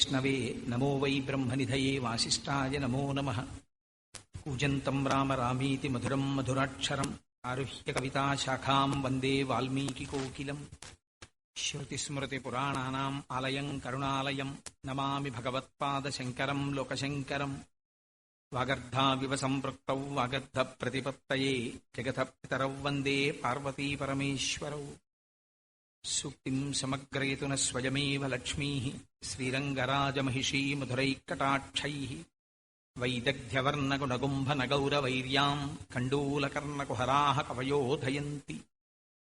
విష్ణవే నమో వై బ్రహ్మనిధయే వాసిష్ఠాయ నమో నమః. కూజంతం రామ రామీతి మధురం మధురాక్షరం ఆరుహ్య కవితాశాఖాం వందే వాల్మీకికోకిలం. శ్రుతిస్మృతిపురాణానాం ఆలయం కరుణాలయం నమామి భగవత్పాదశంకరం లోకశంకరం. వాగర్ధావివ సంపృక్తౌ వాగర్ధప్రతిపత్తయే జగతః పితరౌ వందే పార్వతీపరమేశ్వరౌ. సూక్తిం సమగ్రయతు న స్వయమేవ లక్ష్మీః శ్రీరంగరాజమహిషీ మధురైకటాక్షైః. వైదగ్ధ్యవర్ణగుణగుంభనగౌరవైర్యాం కండూలకర్ణకుహరాः కవయోధయంతి.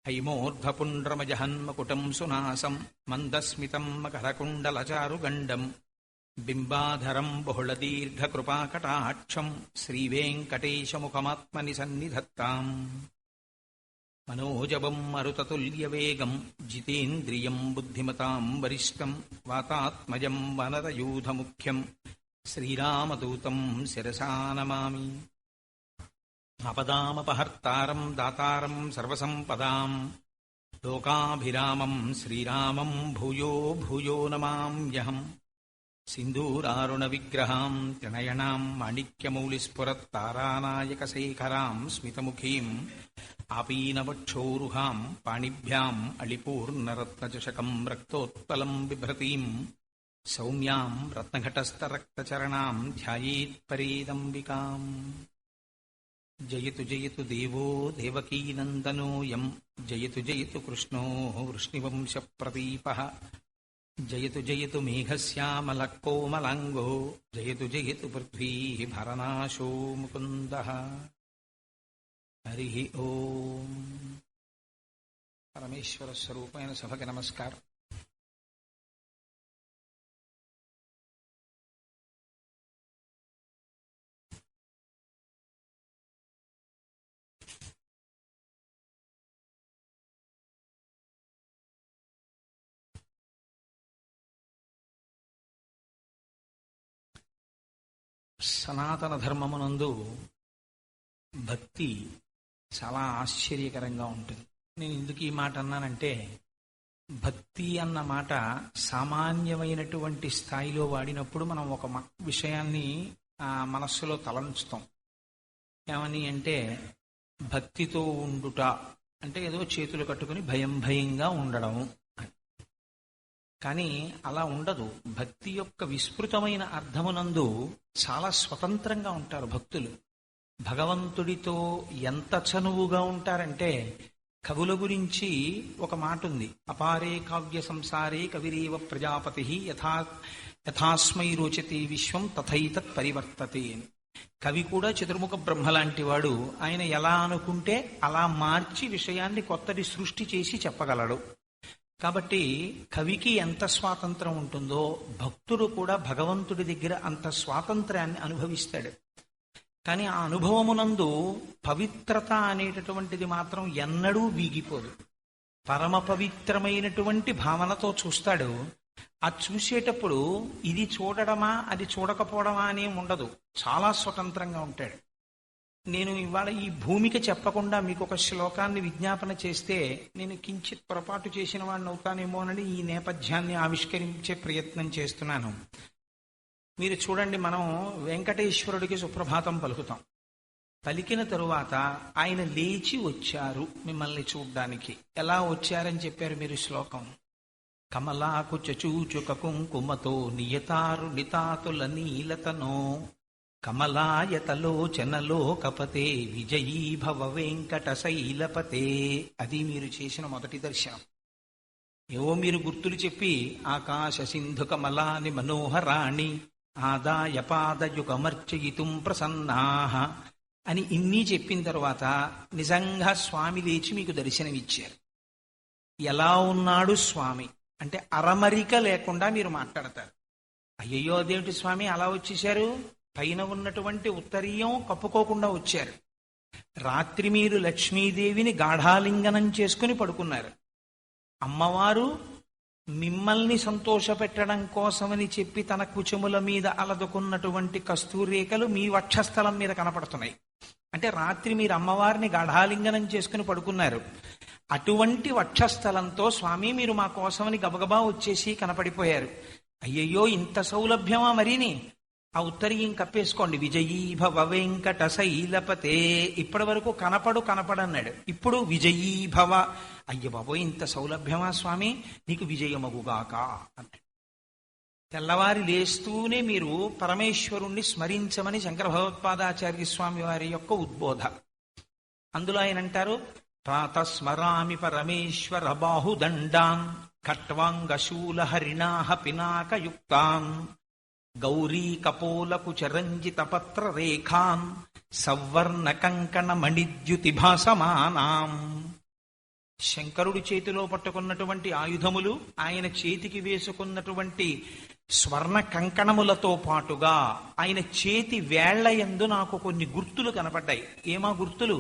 హైమోర్ధ్వపుండ్రమజహన్మకుటం సునాసం మందస్మితం మకరకుండలచారుగండం. బింబాధరం బహుళదీర్ఘకృపాకటాక్షం శ్రీవేంకటేశముఖమాత్మని సన్నిధత్తాం. మనోజవం మరుతతుల్యవేగం జితేంద్రియం బుద్ధిమతాం వరిష్టం. వాతాత్మజం వనరయూధముఖ్యం శ్రీరామదూతం శిరసా నమామి. ఆపదామపహర్తారం దాతారం సర్వసంపదాం లోకాభిరామం శ్రీరామం భూయో భూయో నమామ్యహం. సింధూరారుణ విగ్రహాం త్రినయనాం మాణిక్యమౌళిస్ఫురత్తారానాయకశేఖరాం స్మితముఖీం ఆపీనవక్షోరుహాం పాణిభ్యాం అళిపూర్ణరత్నచషకం రక్తోత్పలం బిభ్రతీం సౌమ్యాం రత్నఘటస్థరక్తచరణాం ధ్యాయేత్పరేదంబికాం. జయతు జయతు దేవో దేవకీనందనోయం జయతు జయతు కృష్ణో వృష్ణివంశప్రదీపః. జయతు జయతు మేఘశ్యామలకోమలాంగో జయతు జయతు పృథ్వీ భరనాశో ముకుందః. హరి ఓం. పరమేశ్వర స్వరూపమైన సభకి నమస్కారం. సనాతన ధర్మమునందు భక్తి చాలా ఆశ్చర్యకరంగా ఉంటుంది. నేను ఎందుకు ఈ మాట అన్నానంటే, భక్తి అన్న మాట సామాన్యమైనటువంటి స్థాయిలో వాడినప్పుడు మనం ఒక విషయాన్ని మనస్సులో తలంచుతాం. ఏమని అంటే, భక్తితో ఉండుట అంటే ఏదో చేతులు కట్టుకుని భయం భయంగా ఉండడం. కానీ అలా ఉండదు. భక్తి యొక్క విస్తృతమైన అర్థమునందు చాలా స్వతంత్రంగా ఉంటారు భక్తులు. భగవంతుడితో ఎంత చనువుగా ఉంటారంటే, కవుల గురించి ఒక మాట ఉంది. అపారే కావ్య సంసారే కవిరేవ ప్రజాపతి యథాస్మై రోచతే విశ్వం తథైతత్ పరివర్తతే అని. కవి కూడా చతుర్ముఖ బ్రహ్మ లాంటి వాడు. ఆయన ఎలా అనుకుంటే అలా మార్చి విషయాన్ని కొత్తది సృష్టి చేసి చెప్పగలడు. కాబట్టి కవికి ఎంత స్వాతంత్రం ఉంటుందో భక్తుడు కూడా భగవంతుడి దగ్గర అంత స్వాతంత్ర్యాన్ని అనుభవిస్తాడు. కానీ ఆ అనుభవమునందు పవిత్రత అనేటటువంటిది మాత్రం ఎన్నడూ వీగిపోదు. పరమ పవిత్రమైనటువంటి భావనతో చూస్తాడు. ఆ చూసేటప్పుడు ఇది చూడడమా అది చూడకపోవడమా అనే ఉండదు. చాలా స్వతంత్రంగా ఉంటాడు. నేను ఇవాళ ఈ భూమికి చెప్పకుండా మీకు ఒక శ్లోకాన్ని విజ్ఞాపన చేస్తే నేను కించిత్ పొరపాటు చేసిన వాడిని అవుతానేమోనని ఈ నేపథ్యాన్ని ఆవిష్కరించే ప్రయత్నం చేస్తున్నాను. మీరు చూడండి, మనం వెంకటేశ్వరుడికి సుప్రభాతం పలుకుతాం. పలికిన తరువాత ఆయన లేచి వచ్చారు మిమ్మల్ని చూడ్డానికి. ఎలా వచ్చారని చెప్పారు మీరు శ్లోకం? కమలాకు చచూచుక కుంకుమతో నియతారు నితాతుల నీలతనో కమలాయతలోచనలో కపతే విజయీ భవ వెంకట శైలపతే. అది మీరు చేసిన మొదటి దర్శనం. ఏవో మీరు గుర్తులు చెప్పి ఆకాశ సింధు కమలాని మనోహరాణి ఆదాయ పాదయుగమర్చయితుం ప్రసన్నాః అని ఇన్ని చెప్పిన తర్వాత నిజంగా స్వామి లేచి మీకు దర్శనమిచ్చారు. ఎలా ఉన్నాడు స్వామి అంటే అరమరిక లేకుండా మీరు మాట్లాడతారు. అయ్యయ్యో అదేమిటి స్వామి అలా వచ్చేశారు, పైన ఉన్నటువంటి ఉత్తరీయం కప్పుకోకుండా వచ్చారు. రాత్రి మీరు లక్ష్మీదేవిని గాఢాలింగనం చేసుకుని పడుకున్నారు. అమ్మవారు మిమ్మల్ని సంతోషపెట్టడం కోసమని చెప్పి తన కుచముల మీద అలదుకున్నటువంటి కస్తూరేఖలు మీ వక్షస్థలం మీద కనపడుతున్నాయి. అంటే రాత్రి మీరు అమ్మవారిని గాఢాలింగనం చేసుకుని పడుకున్నారు. అటువంటి వక్షస్థలంతో స్వామి మీరు మా కోసమని గబగబా వచ్చేసి కనపడిపోయారు. అయ్యయ్యో ఇంత సౌలభ్యమా మరిని, ఆ ఉత్తరీయం కప్పేసుకోండి. విజయీ భవ వెంకట శైలపతే. ఇప్పటి వరకు కనపడన్నాడు, ఇప్పుడు విజయీ భవ. అయ్య బాబోయ్ ఇంత సౌలభ్యమా స్వామి, నీకు విజయమగుగాక అన్నాడు. తెల్లవారి లేస్తూనే మీరు పరమేశ్వరుణ్ణి స్మరించమని శంకర భగవత్పాదాచార్య స్వామి వారి యొక్క ఉద్బోధ. అందులో ఆయన అంటారు, ప్రాతస్మరామి పరమేశ్వర బాహుదండాన్ ఖట్వాంగశూల హరిణాహ పినాకయుక్తాన్ గౌరీ కపోలకు చరంజిత పత్ర రేఖాన్ సవర్ణ కంకణ మణిద్యుతి భాసమానాం. శంకరుడి చేతిలో పట్టుకున్నటువంటి ఆయుధములు, ఆయన చేతికి వేసుకున్నటువంటి స్వర్ణ కంకణములతో పాటుగా ఆయన చేతి వేళ్లయందు నాకు కొన్ని గుర్తులు కనపడ్డాయి. ఏమా గుర్తులు?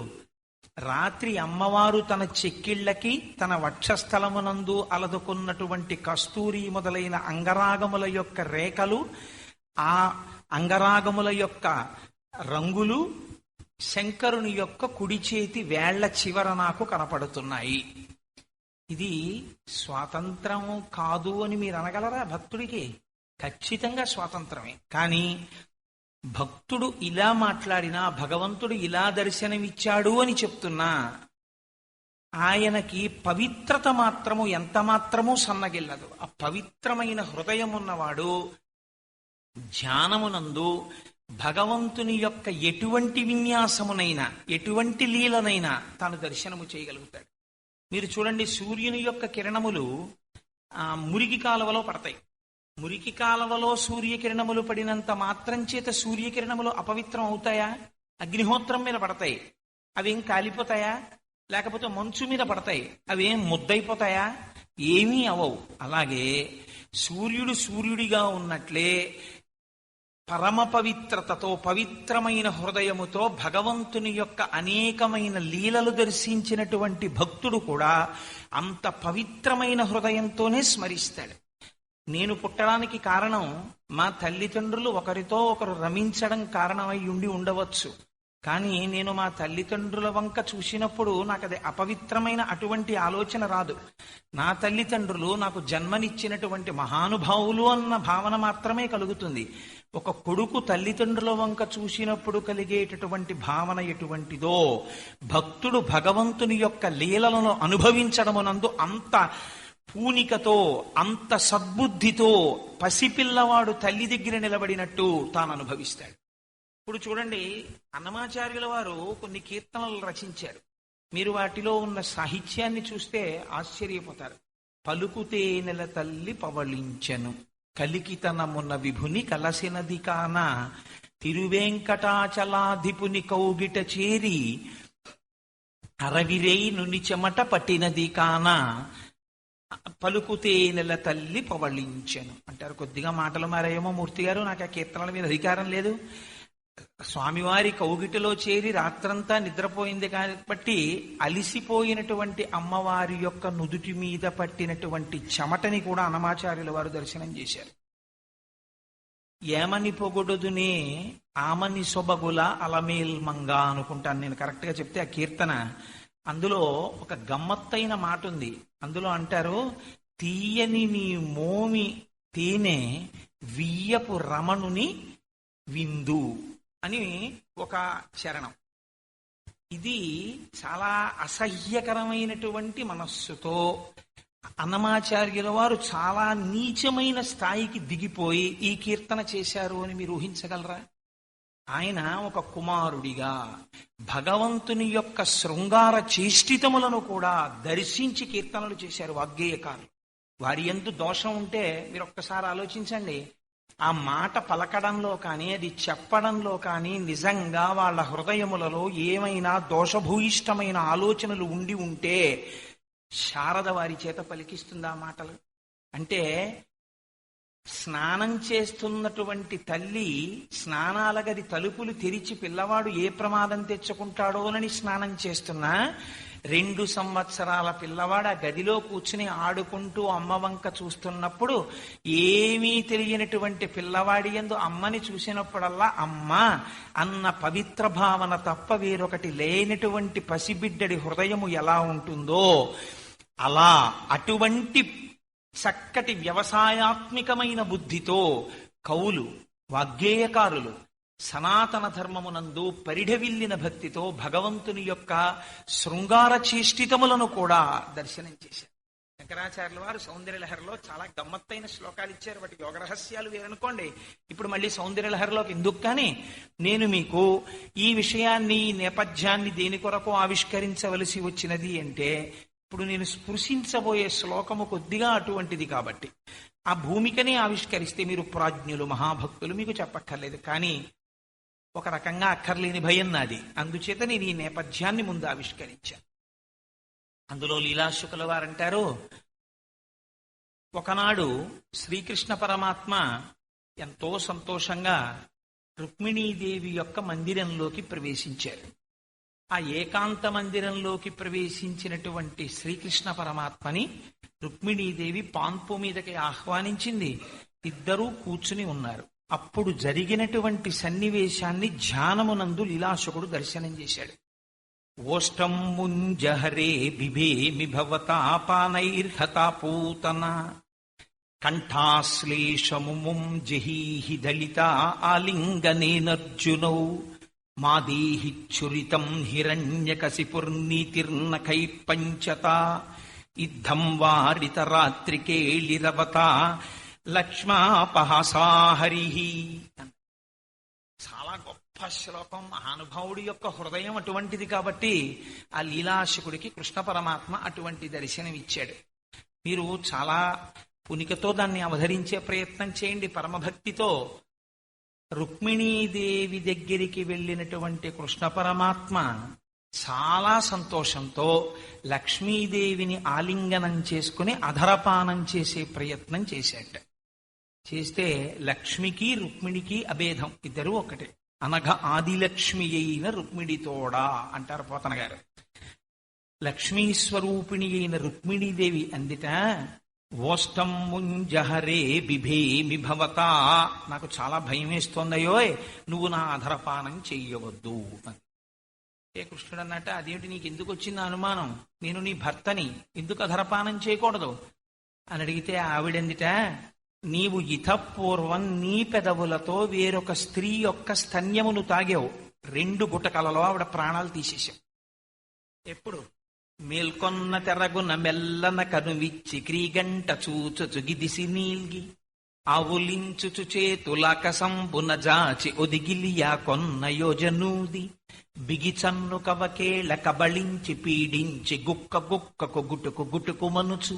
రాత్రి అమ్మవారు తన చెక్కిళ్లకి తన వక్షస్థలమునందు అలదుకున్నటువంటి కస్తూరి మొదలైన అంగరాగముల యొక్క రేఖలు, ఆ అంగరాగముల యొక్క రంగులు శంకరుని యొక్క కుడి చేతి వేళ్ల చివర నాకు కనపడుతున్నాయి. ఇది స్వాతంత్రము కాదు అని మీరు అనగలరా భక్తుడికి? ఖచ్చితంగా స్వాతంత్రమే. కానీ భక్తుడు ఇలా మాట్లాడినా, భగవంతుడు ఇలా దర్శనమిచ్చాడు అని చెప్తున్నా, ఆయనకి పవిత్రత మాత్రము ఎంత మాత్రమూ సన్నగిల్లదు. ఆ పవిత్రమైన హృదయం ఉన్నవాడు ధ్యానమునందు భగవంతుని యొక్క ఎటువంటి విన్యాసమునైనా, ఎటువంటి లీలనైనా తాను దర్శనము చేయగలుగుతాడు. మీరు చూడండి, సూర్యుని యొక్క కిరణములు మురికి కాలువలో పడతాయి. మురికి కాలువలో సూర్యకిరణములు పడినంత మాత్రం చేత సూర్యకిరణములు అపవిత్రం అవుతాయా? అగ్నిహోత్రం మీద పడతాయి, అవేం కాలిపోతాయా? లేకపోతే మంచు మీద పడతాయి, అవేం ముద్దయిపోతాయా? ఏమీ అవవు. అలాగే సూర్యుడు సూర్యుడిగా ఉన్నట్లే పరమ పవిత్రతతో, పవిత్రమైన హృదయముతో భగవంతుని యొక్క అనేకమైన లీలలు దర్శించినటువంటి భక్తుడు కూడా అంత పవిత్రమైన హృదయంతోనే స్మరిస్తాడు. నేను పుట్టడానికి కారణం మా తల్లిదండ్రులు ఒకరితో ఒకరు రమించడం కారణమై ఉండి ఉండవచ్చు. కానీ నేను మా తల్లిదండ్రుల వంక చూసినప్పుడు నాకు అది అపవిత్రమైన అటువంటి ఆలోచన రాదు. నా తల్లిదండ్రులు నాకు జన్మనిచ్చినటువంటి మహానుభావులు అన్న భావన మాత్రమే కలుగుతుంది. ఒక కొడుకు తల్లిదండ్రుల వంక చూసినప్పుడు కలిగేటటువంటి భావన ఎటువంటిదో, భక్తుడు భగవంతుని యొక్క లీలలను అనుభవించడమునందు అంత పూనికతో, అంత సద్బుద్ధితో పసిపిల్లవాడు తల్లి దగ్గర నిలబడినట్టు తాను అనుభవిస్తాడు. ఇప్పుడు చూడండి, అన్నమాచార్యుల వారు కొన్ని కీర్తనలు రచించారు. మీరు వాటిలో ఉన్న సాహిత్యాన్ని చూస్తే ఆశ్చర్యపోతారు. పలుకుతే నెల తల్లి పవళించెను, కలికితనమున్న విభుని కలసినది కాన, తిరువేంకటాచలాధిపుని కౌగిట చేరి అరవిరేయి నుని చెమట పట్టినది కాన, పలుకుతే నెల తల్లి పవళించెను అంటారు. కొద్దిగా మాటలు మారేమో మూర్తి గారు, నాకు ఆ కీర్తనల మీద అధికారం లేదు. స్వామివారి కౌగిటలో చేరి రాత్రంతా నిద్రపోయింది కాబట్టి అలిసిపోయినటువంటి అమ్మవారి యొక్క నుదుటి మీద పట్టినటువంటి చెమటని కూడా అన్నమాచార్యుల వారు దర్శనం చేశారు. ఏమని పొగొడుదునే ఆమని సొబగుల అలమేల్ మంగ అనుకుంటాను నేను, కరెక్ట్ గా చెప్తే ఆ కీర్తన. అందులో ఒక గమ్మత్తైన మాట ఉంది. అందులో అంటారు, తీయని నీ మోమి తేనె వియ్యపు రమణుని విందు అని ఒక చరణం. ఇది చాలా అసహ్యకరమైనటువంటి మనస్సుతో అన్నమాచార్యుల వారు చాలా నీచమైన స్థాయికి దిగిపోయి ఈ కీర్తన చేశారు అని మీరు ఊహించగలరా? ఆయన ఒక కుమారుడిగా భగవంతుని యొక్క శృంగార చేష్టితములను కూడా దర్శించి కీర్తనలు చేశారు వాగ్గేయకారులు. వారి యందు దోషం ఉంటే మీరు ఒక్కసారి ఆలోచించండి. ఆ మాట పలకడంలో కానీ, అది చెప్పడంలో కానీ నిజంగా వాళ్ళ హృదయములలో ఏమైనా దోషభూయిష్టమైన ఆలోచనలు ఉండి ఉంటే శారద వారి చేత పలికిస్తుందా మాటలు? అంటే స్నానం చేస్తున్నటువంటి తల్లి స్నానాల గది తలుపులు తెరిచి పిల్లవాడు ఏ ప్రమాదం తెచ్చుకుంటాడోనని స్నానం చేస్తున్నా, 2 సంవత్సరాల పిల్లవాడు ఆ గదిలో కూర్చుని ఆడుకుంటూ అమ్మ వంక చూస్తున్నప్పుడు ఏమీ తెలియనటువంటి పిల్లవాడి యందు అమ్మని చూసినప్పుడల్లా అమ్మ అన్న పవిత్ర భావన తప్ప వేరొకటి లేనటువంటి పసిబిడ్డడి హృదయము ఎలా ఉంటుందో అలా, అటువంటి చక్కటి వ్యవసాయాత్మికమైన బుద్ధితో కవులు, వాగ్గేయకారులు సనాతన ధర్మమునందు పరిఢవిల్లిన భక్తితో భగవంతుని యొక్క శృంగార చేష్టితములను కూడా దర్శనం చేశారు. శంకరాచార్యుల వారు సౌందర్యలహరిలో చాలా గమ్మత్తైన శ్లోకాలు ఇచ్చారు. వాటి యోగ రహస్యాలు వేరనుకోండి. ఇప్పుడు మళ్ళీ సౌందర్యలహరిలోకి ఎందుకు, కానీ నేను మీకు ఈ విషయాన్ని, ఈ నేపథ్యాన్ని దేని కొరకు ఆవిష్కరించవలసి వచ్చినది అంటే, ఇప్పుడు నేను స్పృశించబోయే శ్లోకము కొద్దిగా అటువంటిది కాబట్టి ఆ భూమికనే ఆవిష్కరిస్తే మీరు ప్రాజ్ఞులు, మహాభక్తులు, మీకు చెప్పక్కర్లేదు. కానీ ఒక రకంగా అక్కర్లేని భయం నాది. అందుచేత నేను ఈ నేపథ్యాన్ని ముందు ఆవిష్కరించాను. అందులో లీలాశుకుల వారంటారు, ఒకనాడు శ్రీకృష్ణ పరమాత్మ ఎంతో సంతోషంగా రుక్మిణీదేవి యొక్క మందిరంలోకి ప్రవేశించారు. ఆ ఏకాంత మందిరంలోకి ప్రవేశించినటువంటి శ్రీకృష్ణ పరమాత్మని రుక్మిణీదేవి పాన్పు మీదకి ఆహ్వానించింది. ఇద్దరూ కూర్చుని ఉన్నారు. అప్పుడు జరిగినటువంటి సన్నివేశాన్ని ధ్యానమునందు లీలాశుకుడు దర్శనం చేశాడు. ఓష్టం ముంజహరే బిభేమి భవతాపానైర్హతాపూతన కంఠాశ్లేషముముం జహీహి దళిత ఆలింగనేనర్జునౌ మాదేహిచ్చురితం హిరణ్యకశిపుర్నీతిర్నఖై పంచత ఇద్ధం వారిత రాత్రికేళిరవత లక్ష్మాపహాసాహరి. చాలా గొప్ప శ్లోకం. మహానుభావుడి యొక్క హృదయం అటువంటిది కాబట్టి ఆ లీలాశకుడికి కృష్ణ పరమాత్మ అటువంటి దర్శనం ఇచ్చాడు. మీరు చాలా పునికతో దాన్ని అవధరించే ప్రయత్నం చేయండి, పరమభక్తితో. రుక్మిణీదేవి దగ్గరికి వెళ్ళినటువంటి కృష్ణ పరమాత్మ చాలా సంతోషంతో లక్ష్మీదేవిని ఆలింగనం చేసుకుని అధరపానం చేసే ప్రయత్నం చేశాట. చేస్తే లక్ష్మికి రుక్మిణికి అభేదం, ఇద్దరు ఒకటే. అనఘ ఆదిలక్ష్మి అయిన రుక్మిణితోడా అంటారు పోతన గారు. లక్ష్మీ స్వరూపిణి అయిన రుక్మిణీదేవి అందిట, ఓష్టం ముంజహరే బిభేమి భవతా, నాకు చాలా భయం వేస్తోందయోయ్, నువ్వు నా అధరపానం చెయ్యవద్దు అని. ఏ కృష్ణుడు అన్నట్ట, అదేమిటి నీకు ఎందుకు వచ్చింది అనుమానం, నేను నీ భర్తని, ఎందుకు అధరపానం చేయకూడదు అని అడిగితే ఆవిడందిట, నీవు ఇతపూర్వం నీ పెదవులతో వేరొక స్త్రీ యొక్క స్తన్యమును తాగావు. 2 గుటకలలో ఆవిడ ప్రాణాలు తీసేశావు. ఎప్పుడు? మేల్కొన్న తెరగున మెల్లన కనువిచ్చి క్రీగంట చూచుచు గిదిసి నీల్గి ఆవులించుచు చేతులాకసంబున జాచి ఒదిగిలియా కొన్న యోజనూది బిగిచన్ను కవకేళ కబళించి పీడించి గుక్క గుక్కకు గుటుకు గుటుకు మనుచు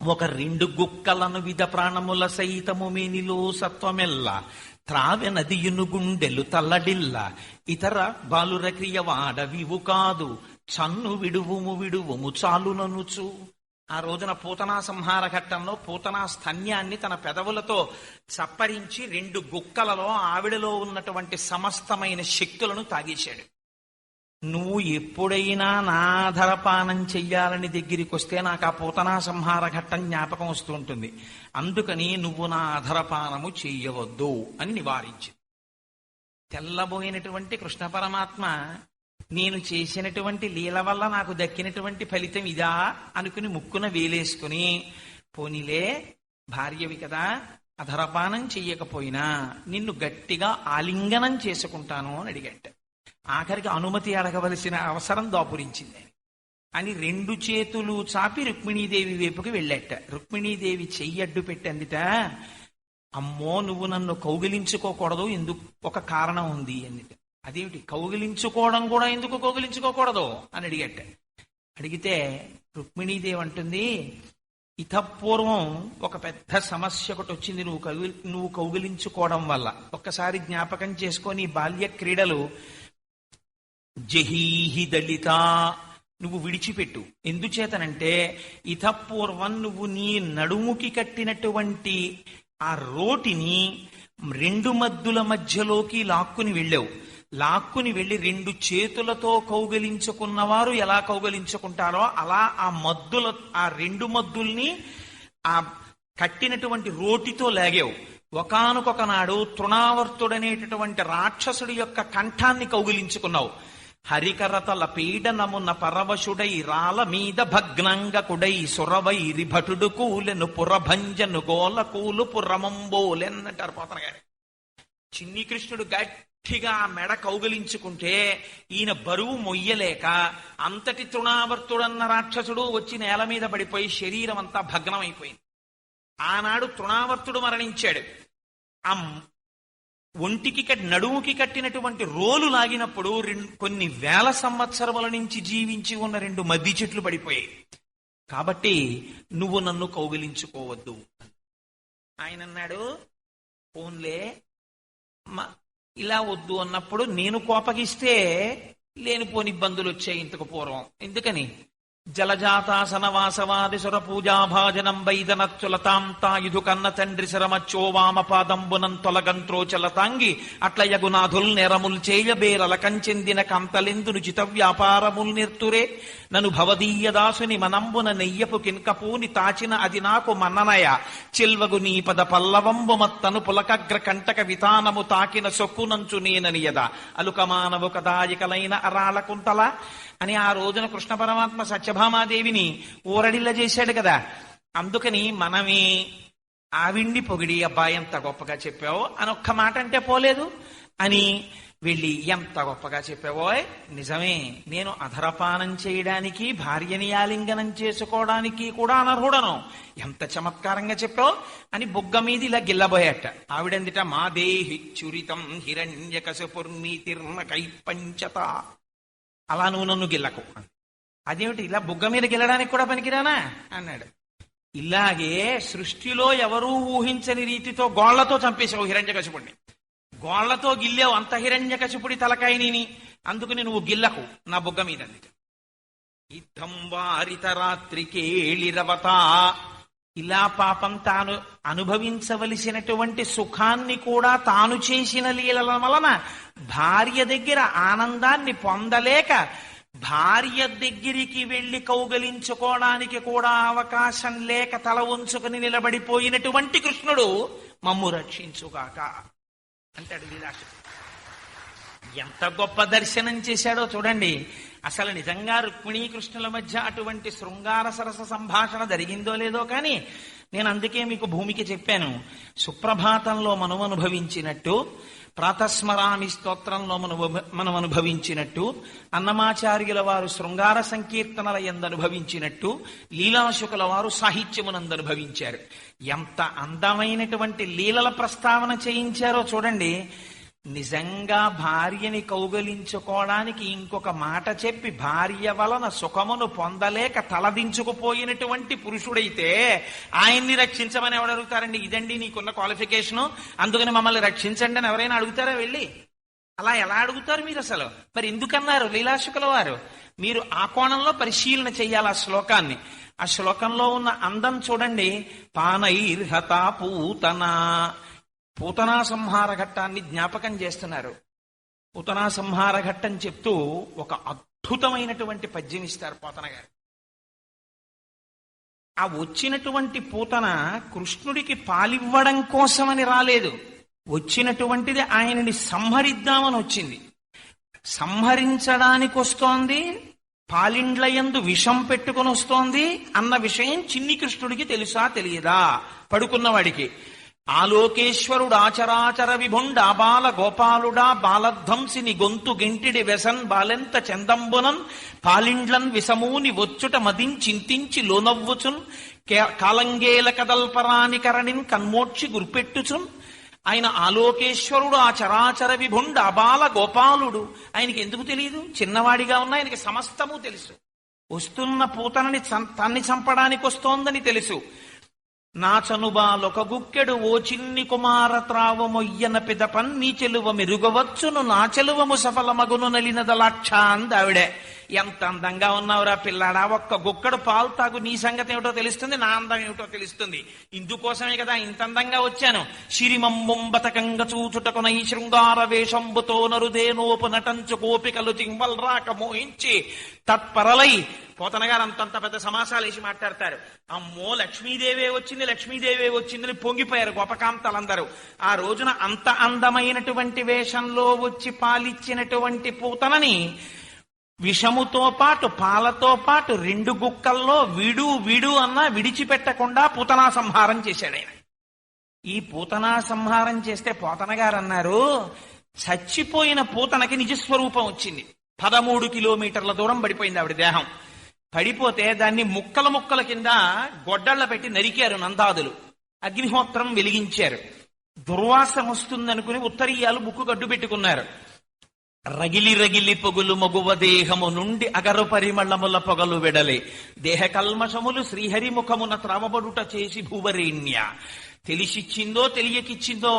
ఒక 2 గుక్కలను విధ ప్రాణముల సైతము మేనిలో సత్వమెల్ల త్రావె నదియును గుండెలు తల్లడిల్ల ఇతర బాలుర క్రియవాడవివు కాదు చన్ను విడువుము చాలుననుచు. ఆ రోజున పూతనా సంహార ఘట్టంలో పూతనా స్తన్యాన్ని తన పెదవులతో చప్పరించి 2 గుక్కలలో ఆవిడలో ఉన్నటువంటి సమస్తమైన శక్తులను తాగేశాడు. నువ్వు ఎప్పుడైనా నా ధరపానం చెయ్యాలని దగ్గరికి వస్తే నాకు ఆ పూతనా సంహార ఘట్టం జ్ఞాపకం వస్తూ ఉంటుంది. అందుకని నువ్వు నా అధరపానము చెయ్యవద్దు అని నివారించింది. తెల్లబోయినటువంటి కృష్ణ పరమాత్మ, నేను చేసినటువంటి లీల వల్ల నాకు దక్కినటువంటి ఫలితం ఇదా అనుకుని ముక్కున వేలేసుకుని, పోనీలే భార్యవి కదా, అధరపానం చెయ్యకపోయినా నిన్ను గట్టిగా ఆలింగనం చేసుకుంటాను అని అడిగట. ఆఖరికి అనుమతి అడగవలసిన అవసరం దాపురించింది అని 2 చేతులు చాపి రుక్మిణీదేవి వైపుకి వెళ్ళాట. రుక్మిణీదేవి చెయ్యడ్డు పెట్టందిట, అమ్మో నువ్వు నన్ను కౌగిలించుకోకూడదు, ఎందుకు, ఒక కారణం ఉంది అందిట. అదేమిటి, కౌగిలించుకోవడం కూడా ఎందుకు కౌగిలించుకోకూడదు అని అడిగట. అడిగితే రుక్మిణీదేవి అంటుంది, ఇతపూర్వం ఒక పెద్ద సమస్య ఒకటి వచ్చింది నువ్వు కౌగిలించుకోవడం వల్ల. ఒక్కసారి జ్ఞాపకం చేసుకొని బాల్య క్రీడలు జహీహి దళిత నువ్వు విడిచిపెట్టు. ఎందుచేతనంటే ఇతపూర్వం నువ్వు నీ నడుముకి కట్టినటువంటి ఆ రోటిని 2 మద్దుల మధ్యలోకి లాక్కుని వెళ్ళావు. లాక్కుని వెళ్ళి 2 చేతులతో కౌగలించుకున్నవారు ఎలా కౌగలించుకుంటారో అలా ఆ 2 మద్దుల్ని ఆ కట్టినటువంటి రోటితో లాగావు. ఒకానొక నాడు తృణావర్తుడనేటటువంటి రాక్షసుడి యొక్క కంఠాన్ని కౌగిలించుకున్నావు. హరికరతల పీడనమున పరవశుడై రాల మీద భగ్నంగకుడై సురవైరి భటుడు కూలెను పురభంజను గోల కూలు పురమంబోలెన్నంటారు పోతన గారు. చిన్ని కృష్ణుడు గట్టిగా మెడ కౌగలించుకుంటే ఈయన బరువు మొయ్యలేక అంతటి తృణావర్తుడన్న రాక్షసుడు వచ్చి నేల మీద పడిపోయి శరీరం అంతా భగ్నమైపోయింది. ఆనాడు తృణావర్తుడు మరణించాడు. ఆ ఒంటికి నడుముకి కట్టినటువంటి రోలు లాగినప్పుడు కొన్ని వేల సంవత్సరముల నుంచి జీవించి ఉన్న 2 మద్ది చెట్లు పడిపోయాయి. కాబట్టి నువ్వు నన్ను కౌగిలించుకోవద్దు. ఆయన అన్నాడు, పోన్లే ఇలా వద్దు అన్నప్పుడు నేను కోపగిస్తే లేనిపోని ఇబ్బందులు వచ్చాయి ఇంతకు పూర్వం. ఎందుకని జలజాతాసన వాసవాది సుర పూజాభాజనం వైదనచ్చులతాం తాయుధు కన్న తండ్రి శరమచ్చో వామపాదంబునం తొలగంత్రోచలతాంగి అట్ల యగునాథుల్ నెరముల్ చేయబేరల కంచెందిన కంతలెందును చిత వ్యాపారముల్ నిర్తురే నను భవదీయ దాసుని మనంబున నెయ్యపు కిన్కపూని తాచిన అది నాకు మన్ననయ చిల్వగు నీ పద పల్లవంబు మత్తను పులకగ్ర కంటక వితానము తాకిన సొక్కునంచు నేననియద అలుకమానవు కదాయికలైన అరాళ కుంతల అని ఆ రోజున కృష్ణ పరమాత్మ సత్యభామాదేవిని ఊరడిల్ల చేశాడు కదా. అందుకని మనమే ఆవిడ్ని పొగిడి అబ్బాయి ఎంత గొప్పగా చెప్పావో అని ఒక్క మాట అంటే పోలేదు అని వెళ్ళి ఎంత గొప్పగా చెప్పావో, నిజమే నేను అధరపానం చేయడానికి భార్యని ఆలింగనం చేసుకోవడానికి కూడా అనర్హుడను, ఎంత చమత్కారంగా చెప్పావు అని బొగ్గ మీద ఇలా గిల్లబోయాట. ఆవిడందిట మా దేహి చురితం హిరణ్యకశపుర్మీతిర్న కైపంచత, అలా నువ్వు నన్ను గిల్లకు. అదేమిటి ఇలా బుగ్గ మీద గిల్లడానికి కూడా పనికిరానా అన్నాడు. ఇలాగే సృష్టిలో ఎవరూ ఊహించని రీతితో గోళ్లతో చంపేశావు హిరణ్యకశిపుడిని. గోళ్లతో గిల్లావు అంత హిరణ్యకశిపుడి తలకాయని, అందుకని నువ్వు గిల్లకు నా బుగ్గ మీద. ఇద్దం వారిత రాత్రికేళిరవత, ఇలా పాపం తాను అనుభవించవలసినటువంటి సుఖాన్ని కూడా తాను చేసిన లీలల వలన భార్య దగ్గర ఆనందాన్ని పొందలేక భార్య దగ్గరికి వెళ్లి కౌగలించుకోవడానికి కూడా అవకాశం లేక తల ఉంచుకుని నిలబడిపోయినటువంటి కృష్ణుడు మమ్ము రక్షించుగాక అంటాడు లీలాశ. ఎంత గొప్ప దర్శనం చేశాడో చూడండి. అసలు నిజంగా రుక్మిణీ కృష్ణుల మధ్య అటువంటి శృంగార సరస సంభాషణ జరిగిందో లేదో కానీ నేను అందుకే మీకు భూమికి చెప్పాను. సుప్రభాతంలో మనం అనుభవించినట్టు, ప్రాతస్మరామి స్తోత్రంలో మనం అనుభవించినట్టు, అన్నమాచార్యుల వారు శృంగార సంకీర్తనల యందు అనుభవించినట్టు, లీలాశుకుల వారు సాహిత్యమునందు అనుభవించారు. ఎంత అందమైనటువంటి లీలల ప్రస్తావన చేయించారో చూడండి. నిజంగా భార్యని కౌగలించుకోవడానికి ఇంకొక మాట చెప్పి భార్య వలన సుఖమును పొందలేక తలదించుకుపోయినటువంటి పురుషుడైతే ఆయన్ని రక్షించమని ఎవరు అడుగుతారండి? ఇదండి నీకున్న క్వాలిఫికేషను, అందుకని మమ్మల్ని రక్షించండి అని ఎవరైనా అడుగుతారా వెళ్ళి? అలా ఎలా అడుగుతారు మీరు అసలు? మరి ఎందుకన్నారు లీలాశుకుల వారు? మీరు ఆ కోణంలో పరిశీలన చెయ్యాలి ఆ శ్లోకాన్ని. ఆ శ్లోకంలో ఉన్న అందం చూడండి. పానైర్హత పూతనా, పూతనా సంహార ఘట్టాన్ని జ్ఞాపకం చేస్తున్నారు. పూతనా సంహార ఘట్టం చెప్తూ ఒక అద్భుతమైనటువంటి పద్యం ఇస్తారు పోతన గారు. ఆ వచ్చినటువంటి పూతన కృష్ణుడికి పాలివ్వడం కోసమని రాలేదు, వచ్చినటువంటిది ఆయనని సంహరిద్దామని వచ్చింది. సంహరించడానికి వస్తోంది, పాలిండ్లయందు విషం పెట్టుకుని వస్తోంది అన్న విషయం చిన్ని కృష్ణుడికి తెలుసా తెలియదా? పడుకున్నవాడికి ఆలోకేశ్వరుడు ఆచరాచర విభుండ బాల గోపాలుడా బాలధ్వంసిని గొంతు గెంటిడి వెసన్ బాలెంత చందంబునన్ పాలిండ్లన్ విసమూని వచ్చుట మదించింతించి లోనవ్వుచున్ కాలంగేల కదల్పరాని కరణిన్ కన్మోక్షి గుర్పెట్టుచున్. ఆయన ఆలోకేశ్వరుడు ఆ చరాచర విభుండ బాల గోపాలుడు. ఆయనకి ఎందుకు తెలియదు? చిన్నవాడిగా ఉన్న ఆయనకి సమస్తము తెలుసు. వస్తున్న పూతనని తన్ని చంపడానికి వస్తోందని తెలుసు. నా చనుబాలొక గుక్కెడు ఓ చిన్ని కుమార త్రావ మొయ్యన పిదపన్ నీ చెలువ మెరుగవచ్చును నా చెలువము సఫలమగును నలినదలాక్ష అందావిడే. ఎంత అందంగా ఉన్నావురా పిల్లాడా, ఒక్క గుక్కడు పాలు తాగు, నీ సంగతి ఏమిటో తెలుస్తుంది, నా అందం ఏమిటో తెలుస్తుంది. ఇందుకోసమే కదా ఇంత అందంగా వచ్చాను. శిరిమంబుంబతకంగ చూచుటకునై శృంగార వేషంబుతో నరుదేనోపు నటంచు గోపికలు చింవల్రాక మోహించి తత్పరలై. పోతన గారు అంతంత పెద్ద సమాసాలు వేసి మాట్లాడతారు. అమ్మో లక్ష్మీదేవే వచ్చింది, లక్ష్మీదేవే వచ్చిందని పొంగిపోయారు గోపకాంతలందరూ. ఆ రోజున అంత అందమైనటువంటి వేషంలో వచ్చి పాలిచ్చినటువంటి పూతనని విషముతో పాటు పాలతో పాటు 2 గుక్కల్లో వీడు వీడు అన్నా విడిచిపెట్టకుండా పూతనా సంహారం చేశాడు ఆయన. ఈ పూతనా సంహారం చేస్తే పోతన గారు అన్నారు, చచ్చిపోయిన పూతనకి నిజస్వరూపం వచ్చింది. 13 కిలోమీటర్ల దూరం పడిపోయింది ఆవిడ దేహం. పడిపోతే దాన్ని ముక్కల ముక్కల కింద గొడ్డళ్ల పెట్టి నరికారు నందాదులు. అగ్నిహోత్రం వెలిగించారు. దుర్వాసన వస్తుందనుకుని ఉత్తరీయాలు ముక్కు గడ్డు పెట్టుకున్నారు. రగిలి రగిలి పొగులు మగువ దేహము నుండి అగరు పరిమళముల పొగలు వెడలే, దేహ కల్మషములు శ్రీహరిముఖమున త్రవబడుట చేసి భూవరేణ్య. తెలిసిచ్చిందో తెలియకిచ్చిందో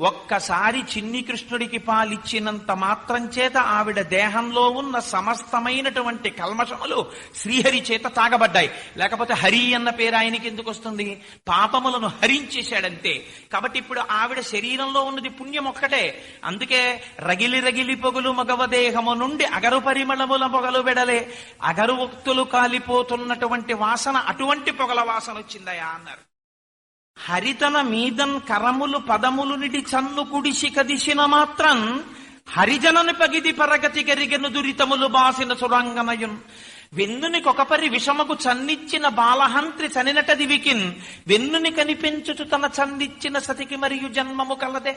ఒక్కసారి చిన్ని కృష్ణుడికి పాలిచ్చినంత మాత్రం చేత ఆవిడ దేహంలో ఉన్న సమస్తమైనటువంటి కల్మషములు శ్రీహరి చేత తాగబడ్డాయి. లేకపోతే హరి అన్న పేరు ఆయనకి ఎందుకు వస్తుంది? పాపములను హరించేశాడంతే. కాబట్టి ఇప్పుడు ఆవిడ శరీరంలో ఉన్నది పుణ్యం ఒక్కటే. అందుకే రగిలి రగిలి పొగులు మగవ దేహము నుండి అగరు పరిమళముల పొగలు వెడలే, అగరు ఒక్తులు కాలిపోతున్నటువంటి వాసన, అటువంటి పొగల వాసన వచ్చిందయా అన్నారు. హరితన మీదన్ కరములు పదములు నిడి చన్ను కుడిసి కదిసిన మాత్రం హరిజనని పగిది పరగతి గరిగెను దురితములు బాసిన సురంగనయున్. వెన్నునికొకపరి విషమకు చన్నిచ్చిన బాలహంత్రి చనినట దివికిన్, వెన్నుని కనిపించుచు తన చన్నిచ్చిన సతికి మరియు జన్మము కలదే.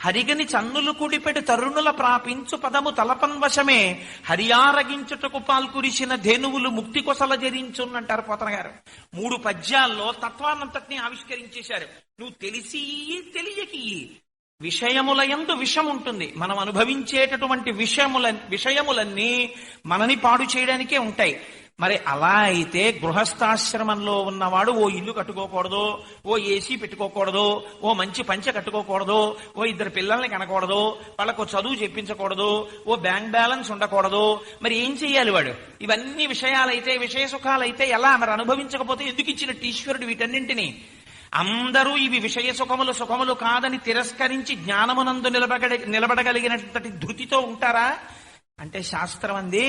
హరిగని చన్నులు కుడిపెడు తరుణుల ప్రాపించు పదము తలపన్వశమే, హరియారగించుటకు పాల్కురిసిన ధేనువులు ముక్తి కొసల జరించున్నంటారు పోతన గారు. 3 పద్యాల్లో తత్వాన్నంతటినీ ఆవిష్కరించేశారు. నువ్వు తెలిసి తెలియకి విషయములయందు విషం ఉంటుంది. మనం అనుభవించేటటువంటి విషయములన్నీ మనని పాడు చేయడానికే ఉంటాయి. మరి అలా అయితే గృహస్థాశ్రమంలో ఉన్నవాడు ఓ ఇల్లు కట్టుకోకూడదు, ఓ ఏసీ పెట్టుకోకూడదు, ఓ మంచి పంచె కట్టుకోకూడదు, ఓ 2 పిల్లల్ని కనకూడదు, వాళ్ళకు చదువు చెప్పించకూడదు, ఓ బ్యాంక్ బ్యాలెన్స్ ఉండకూడదు. మరి ఏం చెయ్యాలి వాడు? ఇవన్నీ విషయాలైతే, విషయ సుఖాలైతే ఎలా? మరి అనుభవించకపోతే ఎందుకు ఇచ్చినట్టు ఈశ్వరుడు వీటన్నింటినీ? అందరూ ఇవి విషయ సుఖములు కాదని తిరస్కరించి జ్ఞానమునందు నిలబడగలిగినటువంటి ధృతితో ఉంటారా అంటే శాస్త్రం అంది,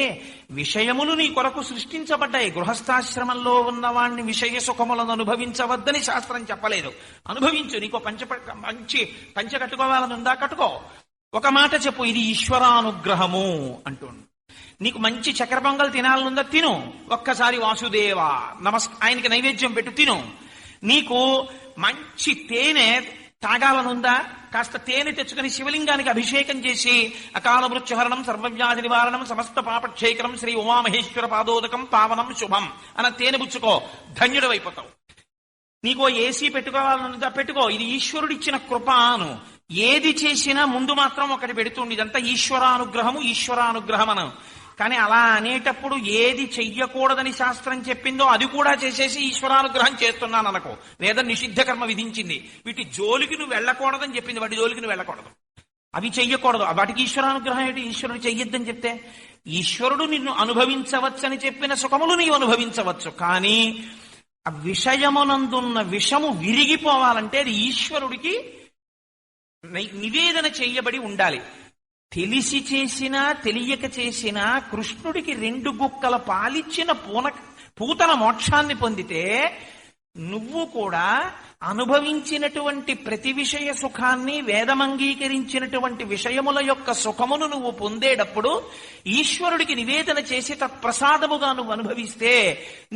విషయములు నీ కొరకు సృష్టించబడ్డాయి. గృహస్థాశ్రమంలో ఉన్నవాణ్ణి విషయ సుఖములను అనుభవించవద్దని శాస్త్రం చెప్పలేదు. అనుభవించు. నీకు మంచి పంచ కట్టుకోవాలనుందా? కట్టుకో. ఒక మాట చెప్పు, ఇది ఈశ్వరానుగ్రహము అంటుండు. నీకు మంచి చక్కెర పొంగల్ తినాలనుందా? తిను. ఒక్కసారి వాసుదేవా ఆయనకి నైవేద్యం పెట్టు, తిను. నీకు మంచి తేనె తాగాలనుందా? కాస్త తేనె తెచ్చుకుని శివలింగానికి అభిషేకం చేసి అకాల మృత్యుహరణం సర్వవ్యాధి నివారణం సమస్త పాపక్షేకరం శ్రీ ఉమామహేశ్వర పాదోదకం పావనం శుభం అన్న తేనె పుచ్చుకో, ధన్యుడు అయిపోతావు. నీకో ఏసీ పెట్టుకోవాలనుందా? పెట్టుకో. ఇది ఈశ్వరుడిచ్చిన కృపాను. ఏది చేసినా ముందు మాత్రం ఒకటి పెడుతుంది. ఇదంతా ఈశ్వరానుగ్రహం అను. కానీ అలా అనేటప్పుడు ఏది చెయ్యకూడదని శాస్త్రం చెప్పిందో అది కూడా చేసేసి ఈశ్వరానుగ్రహం చేస్తున్నాను అనుకో. వేదం నిషిద్ధ కర్మ విధించింది. వీటి జోలికి నువ్వు వెళ్ళకూడదని చెప్పింది, వాటి జోలికి నువ్వు వెళ్ళకూడదు, అవి చెయ్యకూడదు. వాటికి ఈశ్వరానుగ్రహం ఏంటి? ఈశ్వరుడు చెయ్యొద్దని చెప్తే ఈశ్వరుడు నిన్ను అనుభవించవచ్చని చెప్పిన సుఖములు నీవు అనుభవించవచ్చు. కానీ ఆ విషయమునందున్న విషము విరిగిపోవాలంటే అది ఈశ్వరుడికి నివేదన చెయ్యబడి ఉండాలి. తెలిసి చేసినా తెలియక చేసినా కృష్ణుడికి 2 గుక్కల పాలిచ్చిన పూతన మోక్షాన్ని పొందితే నువ్వు కూడా అనుభవించినటువంటి ప్రతి విషయ సుఖాన్ని, వేదమంగీకరించినటువంటి విషయముల యొక్క సుఖమును నువ్వు పొందేటప్పుడు ఈశ్వరుడికి నివేదన చేసి తత్ప్రసాదముగా నువ్వు అనుభవిస్తే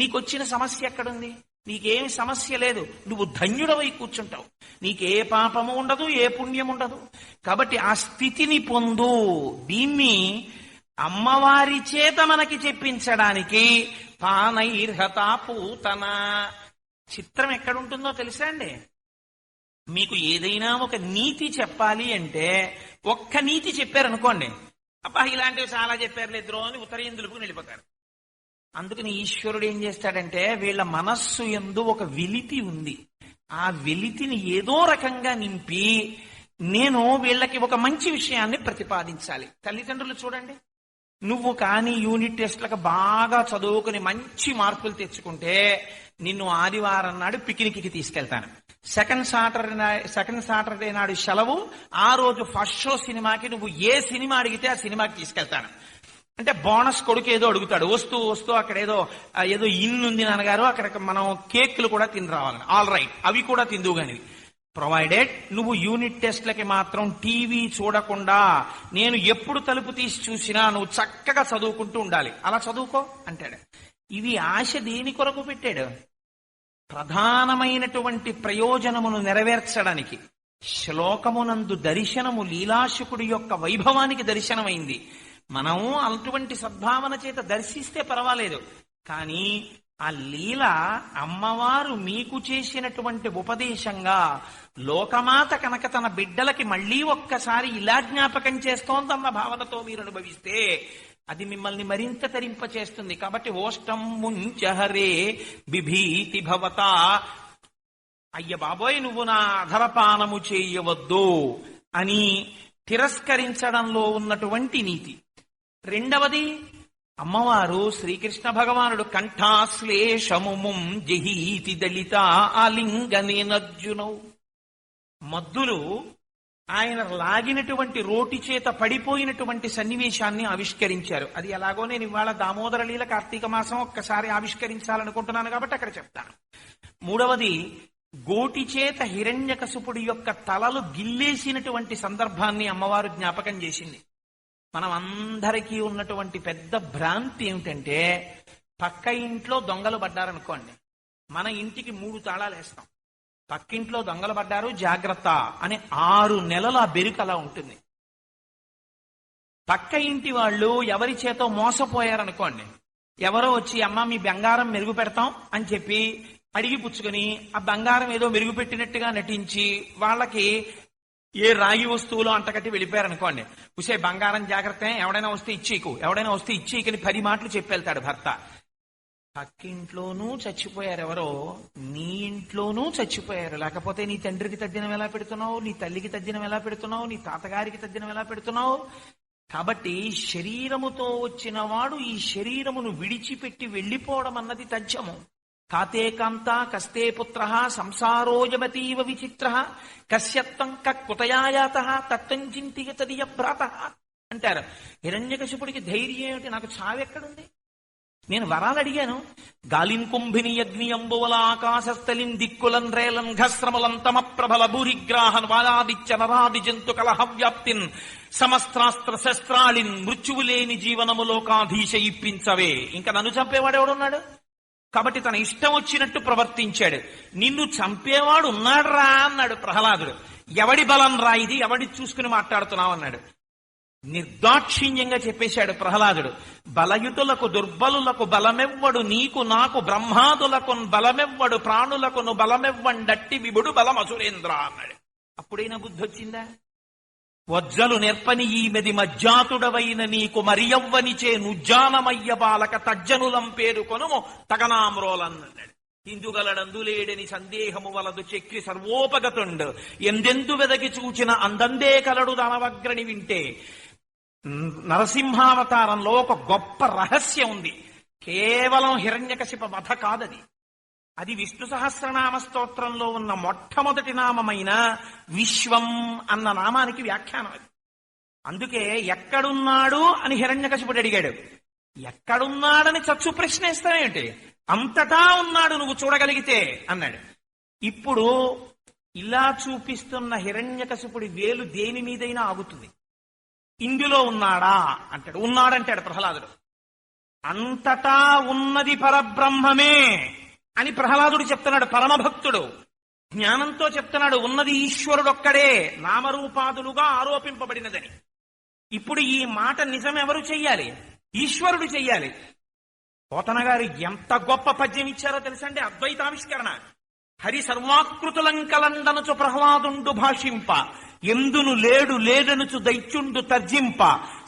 నీకొచ్చిన సమస్య ఎక్కడుంది? నీకేమి సమస్య లేదు. నువ్వు ధన్యుడవై కూర్చుంటావు. నీకే పాపము ఉండదు, ఏ పుణ్యం ఉండదు. కాబట్టి ఆ స్థితిని పొందు. దీన్ని అమ్మవారి చేత మనకి చెప్పించడానికి పానైర్హత పూతన. చిత్రం ఎక్కడుంటుందో తెలుసా అండి? మీకు ఏదైనా ఒక నీతి చెప్పాలి అంటే ఒక్క నీతి చెప్పారనుకోండి, అబ్బా ఇలాంటివి చాలా చెప్పారు లేద్రో అని ఉత్తరీయందులకు వెళ్ళిపోతారు. అందుకని ఈశ్వరుడు ఏం చేస్తాడంటే వీళ్ళ మనస్సు యందు ఒక వెలితి ఉంది. ఆ వెలితిని ఏదో రకంగా నింపి నేను వీళ్ళకి ఒక మంచి విషయాన్ని ప్రతిపాదించాలి. తల్లిదండ్రులు చూడండి, నువ్వు కానీ యూనిట్ టెస్ట్లకు బాగా చదువుకుని మంచి మార్కులు తెచ్చుకుంటే నిన్ను ఆదివారం నాడు పిక్నిక్కి తీసుకెళ్తాను. సెకండ్ సాటర్డే నాడు సెలవు. ఆ రోజు ఫస్ట్ షో సినిమాకి నువ్వు ఏ సినిమా అడిగితే ఆ సినిమాకి తీసుకెళ్తాను. అంటే బోనస్ కొడుకు ఏదో అడుగుతాడు. వస్తూ అక్కడ ఏదో ఇల్లు ఉంది నాన్నగారు, అక్కడ మనం కేక్లు కూడా తిని రావాలని. ఆల్ రైట్, అవి కూడా తిందువు గాని ప్రొవైడెడ్ నువ్వు యూనిట్ టెస్ట్లకి మాత్రం టీవీ చూడకుండా, నేను ఎప్పుడు తలుపు తీసి చూసినా నువ్వు చక్కగా చదువుకుంటూ ఉండాలి, అలా చదువుకో అంటాడు. ఇవి ఆశ దేని కొరకు పెట్టాడు? ప్రధానమైనటువంటి ప్రయోజనమును నెరవేర్చడానికి. శ్లోకమునందు దర్శనము లీలాశుకుడి యొక్క వైభవానికి దర్శనమైంది. మనం అటువంటి సద్భావన చేత దర్శిస్తే పర్వాలేదు, కానీ ఆ లీల అమ్మవారు మీకు చేసినటువంటి ఉపదేశంగా లోకమాత కనుక తన బిడ్డలకి మళ్లీ ఒక్కసారి ఇలా జ్ఞాపకం చేస్తోందన్న భావనతో మీరు అనుభవిస్తే అది మిమ్మల్ని మరింత తరింపచేస్తుంది. కాబట్టి ఓష్టం ముంచహరే బిభీతి భవత, అయ్య బాబోయ్ నువ్వు నా అధరపానము చేయవద్దు అని తిరస్కరించడంలో ఉన్నటువంటి నీతి. రెండవది, అమ్మవారు శ్రీకృష్ణ భగవానుడు కంఠాశ్లేషముం జహీతి దళిత ఆలింగనేనర్జునౌ, మద్దులు ఆయన లాగినటువంటి రోటి చేత పడిపోయినటువంటి సన్నివేశాన్ని ఆవిష్కరించారు. అది ఎలాగో నేను ఇవాళ దామోదర లీల కార్తీక మాసం ఒక్కసారి ఆవిష్కరించాలనుకుంటున్నాను కాబట్టి అక్కడ చెప్తాను. మూడవది, గోటి చేత హిరణ్యకశిపుడి యొక్క తలలు గిల్లేసినటువంటి సందర్భాన్ని అమ్మవారు జ్ఞాపకం చేసింది. మనం అందరికీ ఉన్నటువంటి పెద్ద భ్రాంతి ఏమిటంటే, పక్క ఇంట్లో దొంగలు పడ్డారనుకోండి, మన ఇంటికి 3 తాళాలు వేస్తాం. పక్కింట్లో దొంగలు పడ్డారు జాగ్రత్త అని 6 నెలలు ఆ బెరుకు అలా ఉంటుంది. పక్క ఇంటి వాళ్ళు ఎవరి చేతో మోసపోయారనుకోండి, ఎవరో వచ్చి అమ్మ మీ బంగారం మెరుగు పెడతాం అని చెప్పి అడిగి పుచ్చుకొని ఆ బంగారం ఏదో మెరుగు పెట్టినట్టుగా నటించి వాళ్ళకి ఏ రాగి వస్తువులో అంటకట్టి వెళ్ళిపోయారనుకోండి, ఉసే బంగారం జాగ్రత్త, ఎవడైనా వస్తే ఇచ్చేయకు, ఎవడైనా వస్తే ఇచ్చేయకని 10 మాటలు చెప్పెళ్తాడు భర్త. పక్కింట్లోనూ చచ్చిపోయారు ఎవరో, నీ ఇంట్లోనూ చచ్చిపోయారు. లేకపోతే నీ తండ్రికి తద్దినం ఎలా పెడుతున్నావు, నీ తల్లికి తద్దినం ఎలా పెడుతున్నావు, నీ తాతగారికి తద్దినం ఎలా పెడుతున్నావు? కాబట్టి శరీరముతో వచ్చిన వాడు ఈ శరీరమును విడిచిపెట్టి వెళ్ళిపోవడం అన్నది తథ్యము. కాతే కాంత కస్తే పుత్ర సంసారోజమతీవ విచిత్ర కశ్యత్తం కుతయాయాత తత్వం చింతియ తదియ భ్రాత అంటారు. హిరణ్యకశిపుడికి ధైర్యం ఏమిటి? నాకు చావెక్కడుంది? నేను వరాలు అడిగాను. గాలిం కుంభిని అగ్నియంబువల ఆకాశస్థలిన్ దిక్కులన్ రేలన్ ఘస్రములం తమ ప్రభల భూరిగ్రాహన్ వాదాదిత్య నరాది జంతు కలహ వ్యాప్తిన్ సమస్త్రాస్త్ర శస్త్రాళిన్ మృత్యువు లేని జీవనములోకాధీశ ఇప్పించవే. ఇంకా నన్ను చంపేవాడు ఎవడున్నాడు? కాబట్టి తన ఇష్టం వచ్చినట్టు ప్రవర్తించాడు. నిన్ను చంపేవాడు ఉన్నాడు రా అన్నాడు ప్రహ్లాదుడు. ఎవడి బలం రా ఇది, ఎవడి చూసుకుని మాట్లాడుతున్నావు అన్నాడు. నిర్దాక్షిణ్యంగా చెప్పేశాడు ప్రహ్లాదుడు. బలయుతులకు దుర్బలులకు బలమెవ్వడు, నీకు నాకు బ్రహ్మాదులకు బలమెవ్వడు, ప్రాణులకును బలమెవ్వండట్టి విభుడు బలమసురేంద్ర అన్నాడు. అప్పుడైనా బుద్ధి వచ్చిందా? వజ్జలు నెర్పని ఈ మెది మజ్జాతుడవైన నీకు మరియవ్వనిచే నుజ్జానమయ్య బాలక తజ్జనులం పేరుకొనుము తగనామ్రోలన్నాడు. హిందుగలడందులేడని సందేహము వలదు చెక్కి సర్వోపగతుండు ఎందెందు వెదకి చూచిన అందందే కలడు దానవగ్రని వింటే. నరసింహావతారంలో ఒక గొప్ప రహస్యం ఉంది. కేవలం హిరణ్యకశిప వధ కాదది. అది విష్ణు సహస్రనామ స్తోత్రంలో ఉన్న మొట్టమొదటి నామమైన విశ్వం అన్న నామానికి వ్యాఖ్యానం అది. అందుకే ఎక్కడున్నాడు అని హిరణ్యకశిపుడు అడిగాడు. ఎక్కడున్నాడని చచ్చు ప్రశ్నేస్తావేంటి? అంతటా ఉన్నాడు నువ్వు చూడగలిగితే అన్నాడు. ఇప్పుడు ఇలా చూపిస్తున్న హిరణ్యకశిపుడి వేలు దేని మీదైనా ఆగుతుంది. ఇందులో ఉన్నాడా అంటాడు. ఉన్నాడంటాడు ప్రహ్లాదుడు. అంతటా ఉన్నది పరబ్రహ్మమే అని ప్రహ్లాదుడు చెప్తున్నాడు. పరమభక్తుడు జ్ఞానంతో చెప్తున్నాడు ఉన్నది ఈశ్వరుడొక్కడే, నామరూపాదులుగా ఆరోపింపబడినదని. ఇప్పుడు ఈ మాట నిజం ఎవరు చెయ్యాలి? ఈశ్వరుడు చెయ్యాలి. పోతన గారు ఎంత గొప్ప పద్యం ఇచ్చారో తెలుసండి. అద్వైతావిష్కరణ. హరి సర్వాకృతులంకలండనుచు ప్రహ్లాదుండు భాషింప, ఎందును లేడు లేడనుచు దైత్యుండు తర్జింప,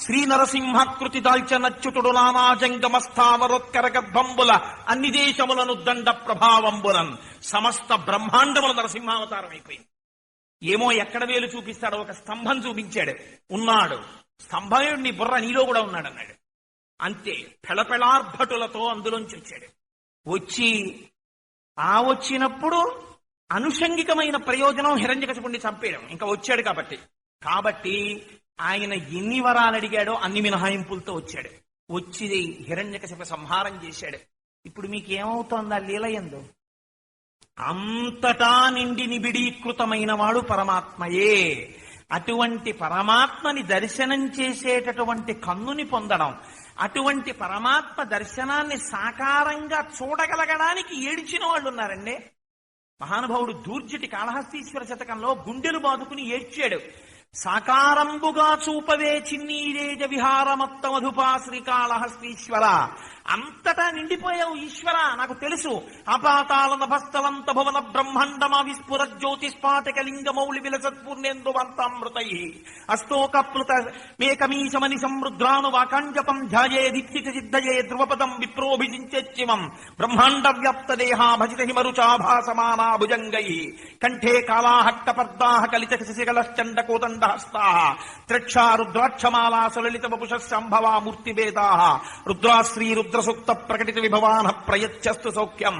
శ్రీ నరసింహాకృతి దాల్చనచ్యుతుడు నానాజంగమస్థావరోత్కర గర్భంబుల అన్ని దేశములను దండ ప్రభావంబులన్. సమస్త బ్రహ్మాండముల నరసింహావతారం అయిపోయింది. ఏమో ఎక్కడ వేలు చూపిస్తాడో ఒక స్తంభం చూపించాడు, ఉన్నాడు. స్తంభం నీ బుర్ర నీలో కూడా ఉన్నాడు అన్నాడు. అంతే, పెళపెళార్భటులతో అందులోంచి వచ్చాడు. వచ్చి వచ్చినప్పుడు అనుషంగికమైన ప్రయోజనం హిరణ్యకశిపుణ్ణి చంపేయడం. ఇంకా వచ్చాడు కాబట్టి ఆయన ఎన్ని వరాలు అడిగాడో అన్ని మినహాయింపులతో వచ్చాడు. వచ్చి హిరణ్యకశిప సంహారం చేశాడు. ఇప్పుడు మీకేమవుతోంది ఆ లీలయందు? అంతటా నిండి నిబిడీకృతమైన వాడు పరమాత్మయే. అటువంటి పరమాత్మని దర్శనం చేసేటటువంటి కన్నుని పొందడం, అటువంటి పరమాత్మ దర్శనాన్ని సాకారంగా చూడగలగడానికి ఏడిచిన వాళ్ళు ఉన్నారండి. మహానుభావుడు దూర్జటి కాళహస్తీశ్వర శతకంలో గుండెలు బాదుకుని ఏడ్చాడు. సాకారంబుగా చూపవే చిన్నీరేజ విహారమత్త మధుపా శ్రీకాళహస్తీశ్వర. అంతటా నిండిపోయావు ఈశ్వర, నాకు తెలుసు. అపాతాళ నభస్థలంత భువన బ్రహ్మాండమా విస్ఫుర జ్యోతిస్పాటక లింగమౌళి విలసత్పూర్ణేంద్రువంతామృతై అస్తోకప్లుత మేకమీశమని సమృద్రాను వాకాంజపం ధ్యాయే దీప్తిక సిద్ధయే ధ్రువపదం విప్రోభిజించేచ్చివం బ్రహ్మాండ వ్యాప్త దేహా భజిత హిమరుచాభాసమానా భుజంగై కంఠే కాళాహట్టపర్దాహ కలిత శశికలశ్చండ కోదండ హస్తా త్రక్షా రుద్రాక్షమాలా సులలిత వపుష సంభవా మూర్తిభేదా రుద్రాశ్రీ రుద్రసూక్త ప్రకటిత విభవాన ప్రయచ్చస్తు సౌఖ్యం.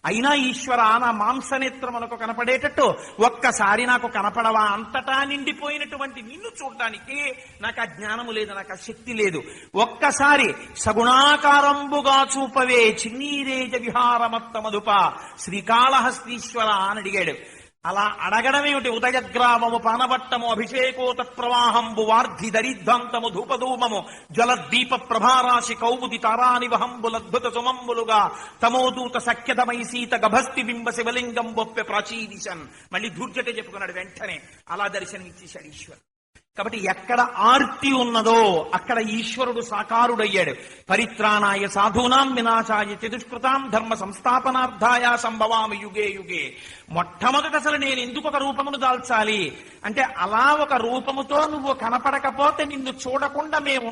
అయినా ఈశ్వర, నా మాంసనేత్రమునకు కనపడేటట్టు ఒక్కసారి నాకు కనపడవా? అంతటా నిండిపోయినటువంటి నిన్ను చూడడానికి నాకు ఆ జ్ఞానము లేదు, నాకు ఆ శక్తి లేదు. ఒక్కసారి సగుణాకారంబుగా చూపవే చిన్నీరేజ విహారమత్త మధుప శ్రీకాళహస్తీశ్వర అని అడిగాడు. అలా అడగడమేమిటి? ఉదయగ్రామము పానవట్టము అభిషేకోత ప్రవాహంబు వార్ధి దరిద్ధాంతము ధూపధూమము జ్వలద్దీప ప్రభారాశి కౌముది తారానివహంబులద్భుత సుమంబులుగా తమోదూత సఖ్యతమై సీత గభస్తి బింబ శివలింగం బొప్పె ప్రాచీదిశన్. మళ్ళీ దూర్జటే చెప్పుకున్నాడు వెంటనే. అలా దర్శనమిచ్చేశాడు ఈశ్వరుడు. కాబట్టి ఎక్కడ ఆర్తి ఉన్నదో అక్కడ ఈశ్వరుడు సాకారుడయ్యాడు. పరిత్రాణాయ సాధూనాం వినాశాయ చతుష్కృతాం ధర్మ సంస్థాపనార్థాయ సంభవామి యుగే యుగే. మొట్టమొదట అసలు నేను ఎందుకు ఒక రూపమును దాల్చాలి అంటే, అలా ఒక రూపముతో నువ్వు కనపడకపోతే నిన్ను చూడకుండా మేము